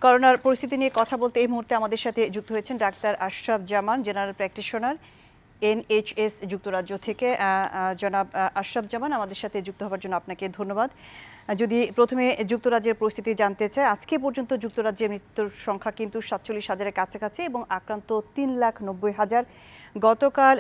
করোনার পরিস্থিতি নিয়ে কথা বলতে এই মুহূর্তে আমাদের সাথে যুক্ত হয়েছেন ডাক্তার আশরাফ জামান, জেনারেল প্র্যাকটিশনার, এনএইচএস যুক্তরাজ্য থেকে। জনাব আশরাফ জামান, আমাদের সাথে যুক্ত হওয়ার জন্য আপনাকে ধন্যবাদ। যদি প্রথমে যুক্তরাজ্যের পরিস্থিতি জানতে চাই, আজকে পর্যন্ত যুক্তরাজ্যের মৃত্যুর সংখ্যা কিন্তু 47,000-এর কাছাকাছি এবং আক্রান্ত 3,90,000। গতকাল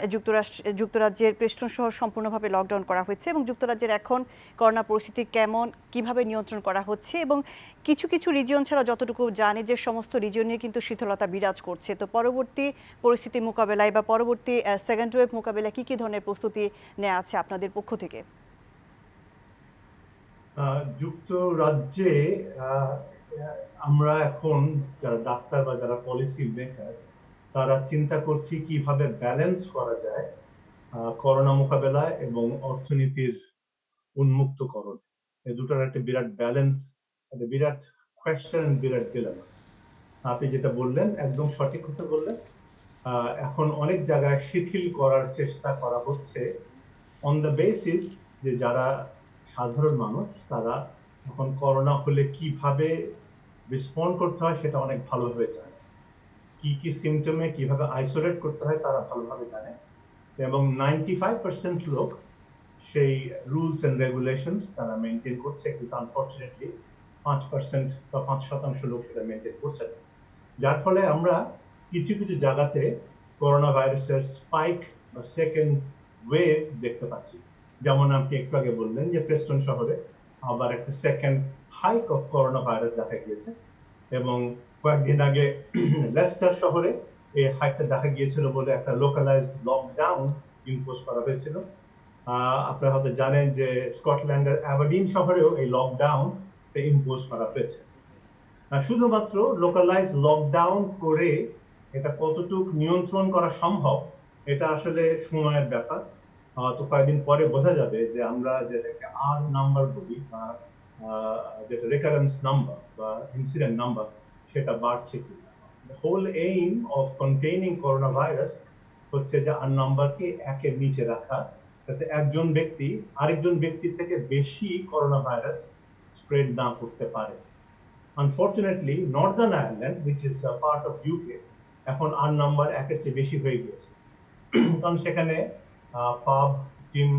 যুক্তরাজ্যের প্রেস্টন শহর সম্পূর্ণভাবে লকডাউন করা হয়েছে এবং যুক্তরাজ্যের এখন করোনা পরিস্থিতি কেমন, কিভাবে নিয়ন্ত্রণ করা হচ্ছে এবং কিছু কিছু রিজিয়ন ছাড়া যতটুকু জানি যে সমস্ত রিজিয়নে কিন্তু শীতলতা বিরাজ করছে। তো পরবর্তী পরিস্থিতি মোকাবেলায় বা পরবর্তী সেকেন্ড ওয়েভ মোকাবেলায় কী কী ধরনের প্রস্তুতি নেওয়া আছে আপনাদের পক্ষ থেকে? যুক্তরাজ্যে আমরা এখন যারা ডাক্তার বা যারা পলিসি মেকার তারা চিন্তা করছি কিভাবে ব্যালেন্স করা যায় করোনা মোকাবেলায় এবং অর্থনীতির উন্মুক্তকরণ। এই দুটোর একটা বিরাট ব্যালেন্স, একটা বিরাট কোয়েশ্চেন, বিরাট ডিলেমা। আপনি যেটা বললেন একদম সঠিক কথা বললেন। এখন অনেক জায়গায় শিথিল করার চেষ্টা করা হচ্ছে অন দ্য বেসিস যে যারা সাধারণ মানুষ তারা এখন করোনা হলে কিভাবে রেসপন্ড করতে হয় সেটা অনেক ভালোভাবে জানে, কি কি সিমটমে কিভাবে আইসোলেট করতে হয় তারা ভালোভাবে জানে এবং 95% লোক সেই রুলস এন্ড রেগুলেশনস তারা মেনটেন করছে, কিন্তু আনফরচুনেটলি 5% বা 5% লোক সেটা মেনটেন করছে না, যার ফলে আমরা কিছু কিছু জায়গাতে করোনা ভাইরাসের স্পাইক বা সেকেন্ড ওয়েভ দেখতে পাচ্ছি। যেমন আপনি একটু আগে বললেন যে প্রেস্টন শহরে আবার একটা second hike of corona virus দেখা গিয়েছে এবং কয়েকদিন আগে লেস্টার শহরে এই হাইকটা দেখা গিয়েছিল বলে একটা লোকালাইজড লকডাউন ইম্পোজ করা হয়েছিল। আপনারা হয়তো জানেন যে স্কটল্যান্ডের অ্যাবারডিন শহরেও এই লকডাউন ইম্পোজ করা হয়েছে। শুধুমাত্র লোকালাইজ লকডাউন করে এটা কতটুকু নিয়ন্ত্রণ করা সম্ভব এটা আসলে সময়ের ব্যাপার। তো কয়েকদিন পরে বোঝা যাবে যে আমরা যেটাকে আর নাম্বার বলি বা যেটা রেকারেন্স নাম্বার বা ইনসিডেন্ট নাম্বার সেটা বাড়ছে কিনা। Whole aim of containing corona virus হচ্ছে যে আর নাম্বারকে একের নিচে রাখা, যাতে একজন ব্যক্তি আরেকজন ব্যক্তির থেকে বেশি করোনা ভাইরাস স্প্রেড না করতে পারে। Unfortunately, Northern Ireland, which is a part of UK, এখন আর নাম্বার একের চেয়ে বেশি হয়ে গিয়েছে, কারণ সেখানে পাব, জিম,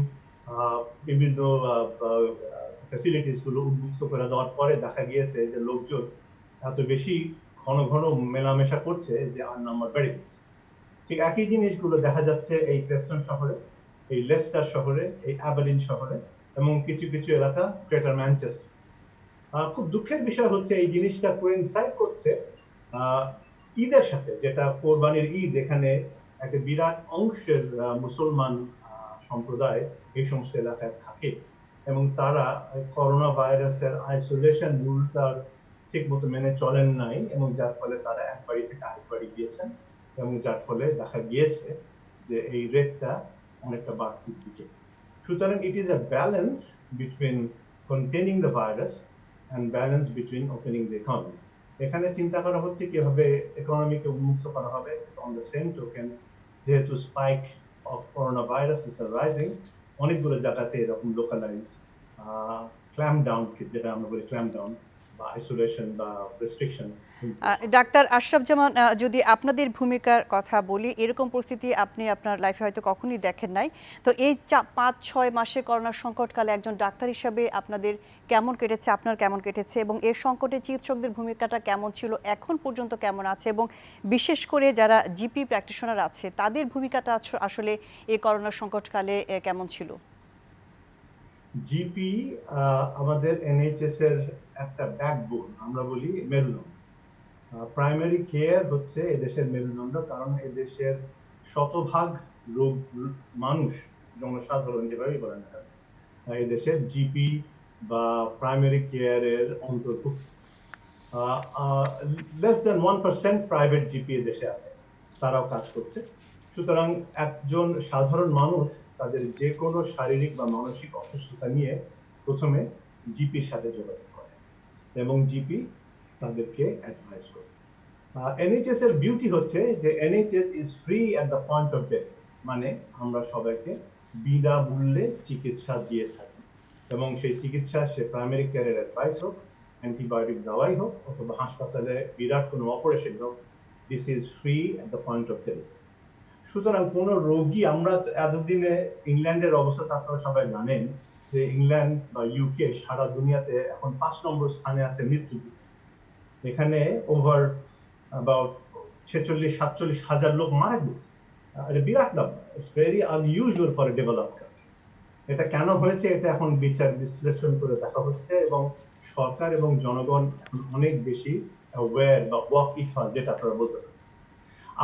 বিভিন্ন ফ্যাসিলিটিস গুলো উন্মুক্ত করে দেওয়ার পরে দেখা গিয়েছে যে লোকজন এত বেশি ঘন ঘন মেলামেশা করছে যে আর নাম্বার বেড়ে গেছে। ঠিক একই জিনিসগুলো দেখা যাচ্ছে এই প্রেস্টন শহরে, এই লেস্টার শহরে, এই অ্যাবারডিন শহরে এবং কিছু কিছু এলাকা গ্রেটার ম্যানচেস্টার। খুব দুঃখের বিষয় হচ্ছে এই জিনিসটা কোইনসাইড করছে ঈদের সাথে, যেটা কোরবানির ঈদ, এখানে একটা বিরাট অংশের মুসলমান সম্প্রদায় এই সমস্ত এলাকায় থাকে এবং তারা করোনা ভাইরাসের আইসোলেশন রুলটার ঠিক মতো মেনে চলেন নাই এবং যার ফলে তারা এক বাড়ি থেকে আরেক বাড়ি গিয়েছেন এবং যার ফলে দেখা গিয়েছে যে এই রেটটা অনেকটা বাড়তির দিকে। সুতরাং it is a balance between containing the virus and balance between opening the economy. এখানে চিন্তা করা হচ্ছে কিভাবে ইকোনমিকে উন্মুক্ত করা হবে। অন দ্য সেম টোকেন, যেহেতু spike of corona virus is rising, অনেকগুলো জায়গাতে এরকম লোকালাইজ ক্ল্যাম্প ডাউন, যেটা আমরা বলি ক্ল্যাম্প ডাউন বা আইসোলেশন বা রেস্ট্রিকশন। ডাক্তার আশরাফ জামান, যদি আপনাদের ভূমিকার কথা বলি, এরকম পরিস্থিতি আপনি আপনার লাইফে হয়তো কখনোই দেখেন নাই। তো এই 5-6 মাসে করোনার সংকটকালে একজন ডাক্তার হিসাবে আপনাদের কেমন কেটেছে, আপনার কেমন কেটেছে এবং এর সংকটে চিকিৎসকদের ভূমিকাটা কেমন ছিল, এখন পর্যন্ত কেমন আছে এবং বিশেষ করে যারা জিপি প্র্যাকটিশনার আছে তাদের ভূমিকাটা আসলে এই করোনার সংকটকালে কেমন ছিল? জিপি আমাদের এনএইচএস এর একটা ব্যাকবোন, আমরা বলি মেরুদণ্ড। প্রাইমারি কেয়ার হচ্ছে এদেশের মেরুদণ্ড, কারণ এদেশের শতভাগ রোগ মানুষ, জনসাধারণ যেভাবেই বলেন না এদেশের জিপি বা প্রাইমারি কেয়ারের অন্তর্ভুক্ত। লেস দেন 1% প্রাইভেট জিপি এদেশে আছে, তারাও কাজ করছে। সুতরাং একজন সাধারণ মানুষ তাদের যে কোনো শারীরিক বা মানসিক অসুস্থতা নিয়ে প্রথমে জিপির সাথে যোগাযোগ করে এবং জিপি তাদেরকে অ্যাডভাইস করে। এনএইচএস এর বিউটি হচ্ছে যে NHS is free at the point of death, মানে আমরা সবাইকে বিনামূল্যে চিকিৎসা দিয়ে থাকি এবং সেই চিকিৎসা সে প্রাইমারি কেয়ারের অ্যাডভাইস হোক অ্যান্টিবায়োটিক দেওয়াই হোক অথবা হাসপাতালে বিরাট কোনো অপারেশন হোক, this is free at the point of delivery. সুতরাং কোন রোগী, আমরা এতদিনে ইংল্যান্ডের অবস্থা আপনারা সবাই জানেন যে ইংল্যান্ড বা ইউকে সারা দুনিয়াতে এখন 5 নম্বর স্থানে আছে মৃত্যু। এখানে ওভার অ্যাবাউট 46-47 হাজার লোক মারা গেছে। এটা বিরাট number, it's very unusual for a developed country. এটা কেন হয়েছে এটা এখন বিচার বিশ্লেষণ করে দেখা হচ্ছে এবং সরকার এবং জনগণ এখন অনেক বেশি অ্যাওয়্যার বা ওয়াকিবহাল, যেটা আপনারা বলতে পারেন।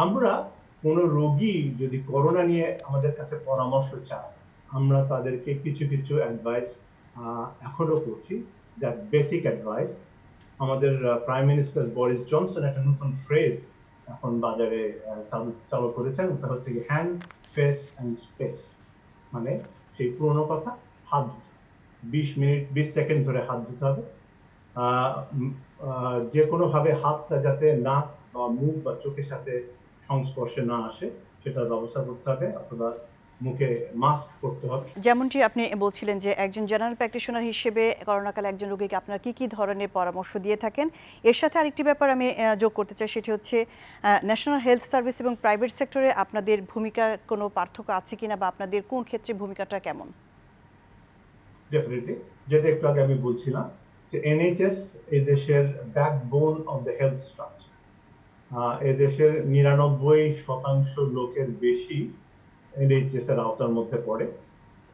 আমরা কোন রোগী যদি করোনা নিয়ে আমাদের কাছে পরামর্শ চায়, আমরা তাদেরকে কিছু কিছু অ্যাডভাইস এখনো করছি, দ্যাট বেসিক অ্যাডভাইস। আমাদের প্রাইম মিনিস্টার বরিস জনসন একটা নতুন ফ্রেজ এখন বাজারে চালু করেছেন, ওটা হচ্ছে কি হ্যান্ড, ফেস অ্যান্ড স্পেস। মানে সেই পুরনো কথা, হাত ধুতে 20 সেকেন্ড ধরে হাত ধুতে হবে। যে কোনো ভাবে হাতটা যাতে নাক বা মুখ বা চোখের সাথে সংস্পর্শে না আসে সেটার ব্যবস্থা করতে হবে, অথবা মুখে মাস্ক পরতে হবে। যেমনটি আপনি বলছিলেন যে একজন জেনারেল প্র্যাকটিশনার হিসেবে করোনাকালে একজন রোগীকে আপনারা কি ধরনের পরামর্শ দিয়ে থাকেন, এর সাথে আরেকটি ব্যাপার আমি যোগ করতে চাই, সেটি হচ্ছে ন্যাশনাল হেলথ সার্ভিস এবং প্রাইভেট সেক্টরে আপনাদের ভূমিকার কোনো পার্থক্য আছে কিনা, বা আপনাদের কোন ক্ষেত্রে ভূমিকাটা কেমন? ডেফিনেটলি, যেটা একটু আগে আমি বলছিলাম যে এনএইচএস এই দেশের backbone of the health structure. এদেশের 99% লোকের বেশি এনএইচএস এর আওতার মধ্যে পড়ে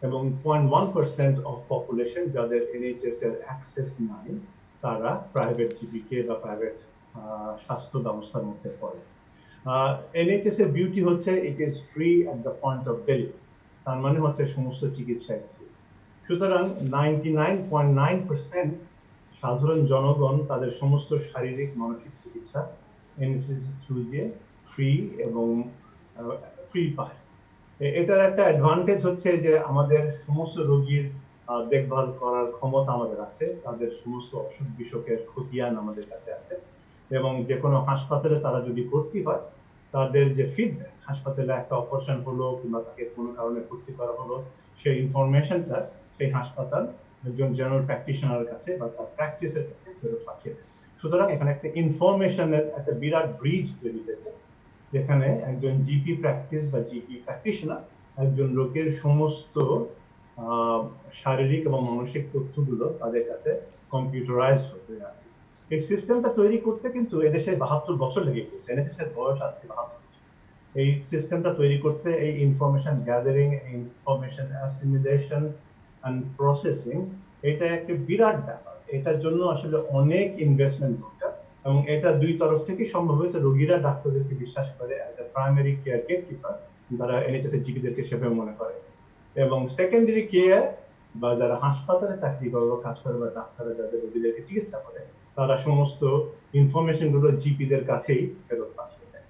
এবং 0.1% অফ পপুলেশন যাদের এনএইচএস এর অ্যাক্সেস নাই, তারা প্রাইভেট জিপিকে বা প্রাইভেট স্বাস্থ্য ব্যবস্থার মধ্যে পড়ে। এনএইচএস এর বিউটি হচ্ছে it is free at the point of delivery, তার মানে হচ্ছে সমস্ত চিকিৎসা ফ্রি। সুতরাং 99.9% সাধারণ জনগণ তাদের সমস্ত শারীরিক মানসিক চিকিৎসা এনএইচএস থ্রু দিয়ে ফ্রি এবং ফ্রি পায়। এটার একটা অ্যাডভান্টেজ হচ্ছে যে আমাদের সমস্ত রোগীর দেখভাল করার ক্ষমতা আমাদের আছে, তাদের সমস্ত অসুখ বিসুখের খতিয়ান আমাদের কাছে আছে, এবং যে কোনো হাসপাতালে তারা যদি ভর্তি হয়, তাদের যে ফিডব্যাক, হাসপাতালে একটা অপারেশন হলো কিংবা তাকে কোনো কারণে ভর্তি করা হলো, সেই ইনফরমেশনটা সেই হাসপাতাল একজন জেনারেল প্র্যাকটিশনারের কাছে বা তার প্র্যাকটিসের কাছে ফেরত পাঠিয়ে দেয়। সুতরাং এখানে একটা ইনফরমেশনের একটা বিরাট ব্রিজ তৈরি হয়েছে, যেখানে একজন জিপি প্র্যাকটিস বা জিপি প্র্যাকটিশনার একজন লোকের সমস্ত শারীরিক এবং মানসিক তথ্যগুলো তাদের কাছে কম্পিউটারাইজড হয়ে আছে। এই সিস্টেমটা তৈরি করতে কিন্তু এদেশে 72 বছর লেগে গেছে, এনএইচএস এর বয়স আজকে 72 বছর। এই সিস্টেমটা তৈরি করতে, এই information gathering, information assimilation and processing, এটা একটা বিরাট ব্যাপার। এটার জন্য আসলে অনেক ইনভেস্টমেন্ট দরকার, এবং এটা দুই তরফ থেকে সম্ভব হয়েছে। রোগীরা ডাক্তারদেরকে বিশ্বাস করে as a primary care keeper, তারা এনএইচএস এর জিপিদেরকে সেভাবে মনে করে, এবং সেকেন্ডারি কেয়ার বা যারা হাসপাতালে চাকরি করে বা কাজ করে বা ডাক্তাররা যাদের রোগীদেরকে চিকিৎসা করে, তারা সমস্ত ইনফরমেশন গুলো জিপিদের কাছেই ফেরত পাঠিয়ে দেয়।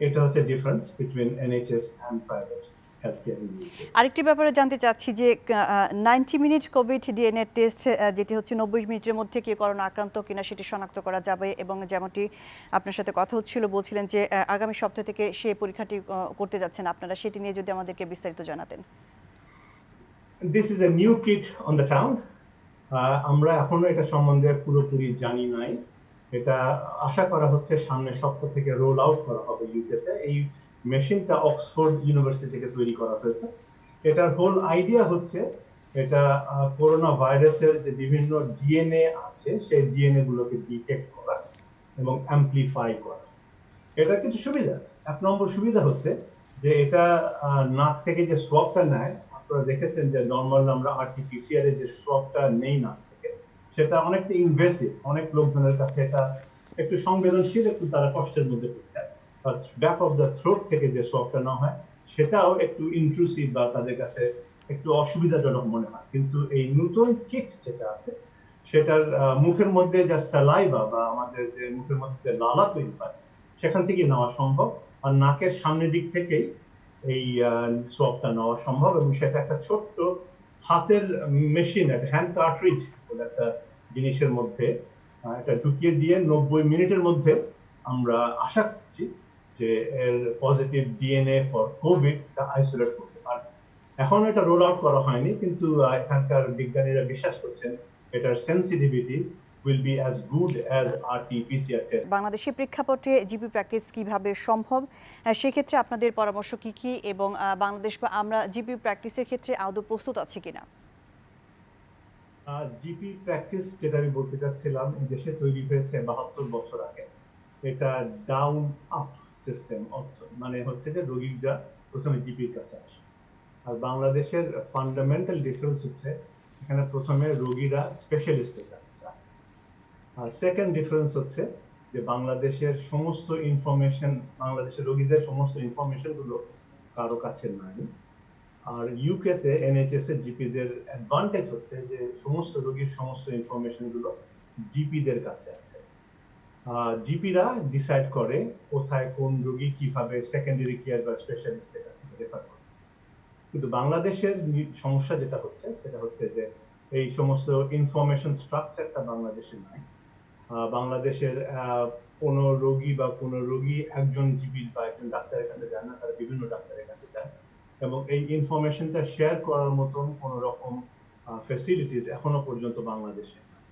এটা হচ্ছে difference between NHS and private health care. আরেকটি ব্যাপারে জানতে চাচ্ছি যে 90 মিনিট কোভিড ডিএনএ টেস্ট, যেটি হচ্ছে 90 মিনিটের মধ্যে কি করোনা আক্রান্ত কিনা সেটি শনাক্ত করা যাবে, এবং যেমনটি আপনার সাথে কথা হচ্ছিল বলছিলেন যে আগামী সপ্তাহ থেকে সেই পরীক্ষাটি করতে যাচ্ছেন আপনারা, সেটি নিয়ে যদি আমাদেরকে বিস্তারিত জানাতেন। This is a new kid on the town. আমরা এখনো এটা সম্বন্ধে পুরোপুরি জানি নাই। এটা আশা করা হচ্ছে সামনের সপ্তাহ থেকে রোল আউট করা হবে ইউকেতে। এই মেশিনটা অক্সফোর্ড ইউনিভার্সিটি থেকে তৈরি করা হয়েছে। এটার হোল আইডিয়া হচ্ছে এটা করোনা ভাইরাসের যে বিভিন্ন ডিএনএ আছে সেই ডিএনএ গুলোকে ডিটেক্ট করা এবং অ্যাম্পলিফাই করা। এটা কিছু সুবিধা আছে। 1 নম্বর সুবিধা হচ্ছে যে এটা নাক থেকে যে সোয়াবটা নেয়, আপনারা দেখেছেন যে নর্মাল আমরা আরটিপিসিআর এর যে সোয়াবটা নেই নাক থেকে, সেটা অনেকটা ইনভেসিভ, অনেক লোকজনের কাছে এটা একটু সংবেদনশীল, একটু তারা কষ্টের মধ্যে পড়ে যায়। But back of the throat থেকে যে সোয়াবটা নেওয়া হয় সেটাও একটু ইন্ট্রুসিভ বা তাদের কাছে একটু অসুবিধাজনক মনে হয়। কিন্তু এই নতুন কিট যেটা আছে সেটার মুখের মধ্যে যা স্যালাইভা বা আমাদের যে মুখের মধ্যে লালা তৈরি হয় সেখান থেকে নেওয়া সম্ভব, আর নাকের সামনের দিক থেকেই এই সোয়াবটা নেওয়া সম্ভব, এবং সেটা একটা ছোট্ট হাতের মেশিন, একটা হ্যান্ড কার্ট্রিজ বলে একটা জিনিসের মধ্যে এটা ঢুকিয়ে দিয়ে 90 মিনিটের মধ্যে আমরা আশা করছি যে এর পজিটিভ ডিএনএ ফর কোভিড টা আইসোলেট করতে পারবে। এখন এটা রোল আউট করা হয়নি, কিন্তু এখানকার বিজ্ঞানীরা বিশ্বাস করছেন এটার sensitivity will be as good as RT-PCR test. বাংলাদেশের প্রেক্ষাপটে জিপি প্র্যাকটিস কিভাবে সম্ভব, সেক্ষেত্রে আপনাদের পরামর্শ কি কি, এবং বাংলাদেশ বা আমরা জিপি প্র্যাকটিসের ক্ষেত্রে আদৌ প্রস্তুত আছি কিনা? জিপি প্র্যাকটিস যেটা আমি বলতে চাচ্ছিলাম, এই দেশে তৈরি হয়েছে 72 বছর আগে। এটা ডাউন আপ সিস্টেম, মানে হচ্ছে যে রোগীরা প্রথমে জিপির কাছে আসে। আর বাংলাদেশের ফান্ডামেন্টাল ডিফারেন্স হচ্ছে এখানে প্রথমে রোগীরা স্পেশালিস্টের কাছে যায়। আর সেকেন্ড ডিফারেন্স হচ্ছে যে বাংলাদেশের সমস্ত ইনফরমেশন, বাংলাদেশের রোগীদের সমস্ত ইনফরমেশন গুলো কারো কাছে নাই। আর ইউকেতে এনএইচএস এর জিপিদের অ্যাডভান্টেজ হচ্ছে যে সমস্ত রোগীর সমস্ত ইনফরমেশন গুলো জিপিদের কাছে আছে। জিপিরা ডিসাইড করে কোথায় কোন রোগী কিভাবে সেকেন্ডারি কেয়ার বা স্পেশালিস্টের কাছে রেফার করে। কিন্তু বাংলাদেশের সমস্যা যেটা হচ্ছে সেটা হচ্ছে যে এই সমস্ত ইনফরমেশন স্ট্রাকচারটা বাংলাদেশে নাই। বাংলাদেশের কোনো রোগী একজন জিপি বা একজন ডাক্তারের কাছে যায় না, তারা বিভিন্ন ডাক্তারের কাছে যায়, এবং এই ইনফরমেশনটা শেয়ার করার মতন কোন রকম ফ্যাসিলিটিস এখনো পর্যন্ত বাংলাদেশে নাই।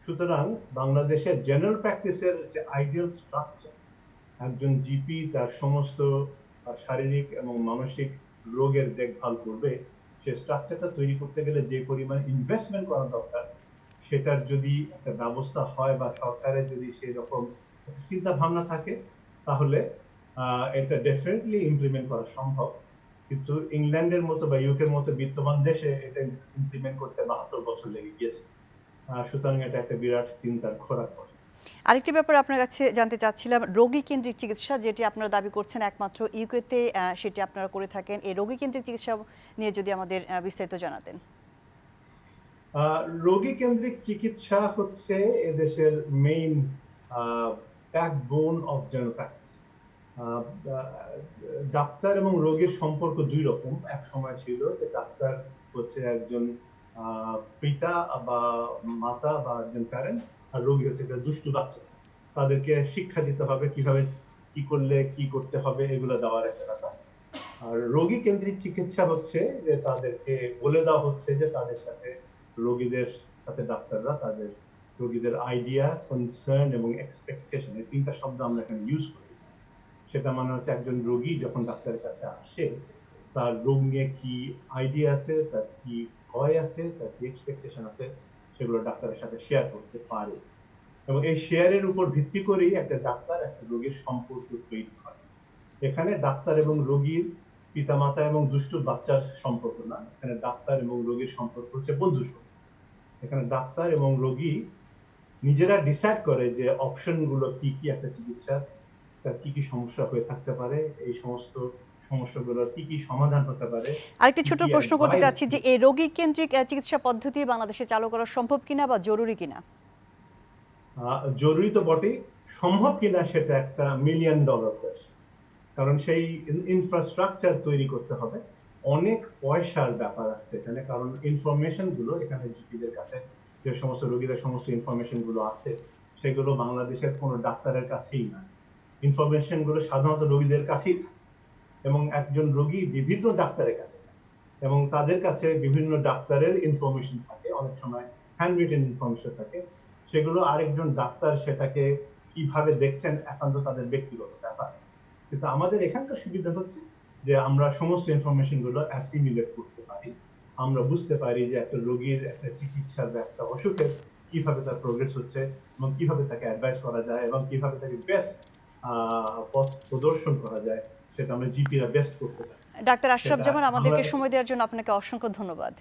সুতরাং বাংলাদেশের জেনারেল প্র্যাকটিসের যে আইডিয়াল স্ট্রাকচার, একজন জিপি তার সমস্ত শারীরিক এবং মানসিক রোগের দেখভাল করবে, সে স্ট্রাকচারটা তৈরি করতে গেলে যে পরিমাণ ইনভেস্টমেন্ট করা দরকার, সেটার যদি একটা ব্যবস্থা হয় বা সরকারের যদি সেই রকম চিন্তা ভাবনা থাকে, তাহলে এটা ডেফিনেটলি ইমপ্লিমেন্ট করা সম্ভব। কিন্তু ইংল্যান্ডের মতো বা ইউকের মতো বিত্তবান দেশে এটা ইমপ্লিমেন্ট করতে 72 বছর লেগে গিয়েছে। সুতরাং এটা একটা বিরাট চিন্তার খোরাক। আরেকটি ব্যাপার আপনার কাছে জানতে চাচ্ছিলাম, রোগী কেন্দ্রিক চিকিৎসা যেটি আপনারা দাবি করছেন একমাত্র ইউকেতে সেটি আপনারা করে থাকেন, এই রোগী কেন্দ্রিক চিকিৎসা নিয়ে যদি আমাদের বিস্তারিত জানাতেন। রোগী কেন্দ্রিক চিকিৎসা হচ্ছে এদেশের main backbone of general practice. Doctor এবং রোগীর সম্পর্ক দুই রকম। এক সময় ছিল যে ডাক্তার হচ্ছে একজন পিতা বা মাতা বা একজন প্যারেন্ট, আর রোগী হচ্ছে একটা দুষ্টু বাচ্চা। তাদেরকে শিক্ষা দিতে হবে কিভাবে কি করলে কি করতে হবে, এগুলো দেওয়ার একটা ব্যাপার। আর রোগী কেন্দ্রিক চিকিৎসা হচ্ছে যে তাদেরকে বলে দেওয়া হচ্ছে যে তাদের সাথে রোগীদের সাথে ডাক্তাররা তাদের রোগীদের আইডিয়া, কনসার্ন এবং এক্সপেকটেশন, এই তিনটা শব্দ আমরা এখানে ইউজ করি। সেটা মানে হচ্ছে একজন রোগী যখন ডাক্তারের কাছে আসে, তার রোগ নিয়ে কি আইডিয়া আছে, তার কি ভয় আছে, তার কি এক্সপেকটেশন আছে, সেগুলো ডাক্তারের সাথে শেয়ার করতে পারে, এবং এই শেয়ারের উপর ভিত্তি করেই একটা ডাক্তার একটা রোগীর সম্পর্ক তৈরি হয়। এখানে ডাক্তার এবং রোগীর পিতামাতা এবং দুষ্টু বাচ্চার সম্পর্ক না, এখানে ডাক্তার এবং রোগীর সম্পর্ক হচ্ছে বন্ধুসুলভ। এখানে ডাক্তার এবং রোগী নিজেরা ডিসাইড করে যে অপশন গুলো কি কি, একটা চিকিৎসা তার কি কি সমস্যা হয়ে থাকতে পারে, এই সমস্ত সমস্যাগুলোর কি কি সমাধান হতে পারে। আরেকটি ছোট প্রশ্ন করতে চাচ্ছি যে এই রোগী কেন্দ্রিক চিকিৎসা পদ্ধতি বাংলাদেশে চালু করা সম্ভব কিনা বা জরুরি কিনা? জরুরি তো বটেই, সম্ভব কিনা সেটা একটা $1 মিলিয়ন কোয়েশ্চেন। কারণ সেই ইনফ্রাস্ট্রাকচার তৈরি করতে হবে, অনেক পয়সার ব্যাপার আছে এখানে। কারণ ইনফরমেশন গুলো এখানে জিপিদের কাছে যে সমস্ত রোগীদের সমস্ত ইনফরমেশন গুলো আছে, সেগুলো বাংলাদেশের কোনো ডাক্তারের কাছেই না। ইনফরমেশন গুলো সাধারণত রোগীদের কাছেই থাকে, এবং একজন রোগী বিভিন্ন ডাক্তারের কাছে, এবং তাদের কাছে বিভিন্ন ডাক্তারের ইনফরমেশন থাকে, অনেক সময় হ্যান্ড রিটেন ইনফরমেশন থাকে, সেগুলো আরেকজন ডাক্তার সেটাকে কিভাবে দেখছেন একান্ত তাদের ব্যক্তিগত ব্যাপার। কিন্তু আমাদের এখানকার সুবিধা হচ্ছে যে আমরা সমস্ত ইনফরমেশন গুলো অ্যাসিমিলেট করতে পারি। আমরা বুঝতে পারি যে একটা রোগীর একটা চিকিৎসার বা একটা অসুখের কিভাবে তার প্রোগ্রেস হচ্ছে, এবং কিভাবে তাকে অ্যাডভাইস করা যায়, এবং কিভাবে তাকে বেস্ট পথ প্রদর্শন করা যায়, সেটা আমরা জিপিরা বেস্ট করতে পারি। ডাক্তার আশরাফ জামান, আমাদেরকে সময় দেওয়ার জন্য আপনাকে অসংখ্য ধন্যবাদ।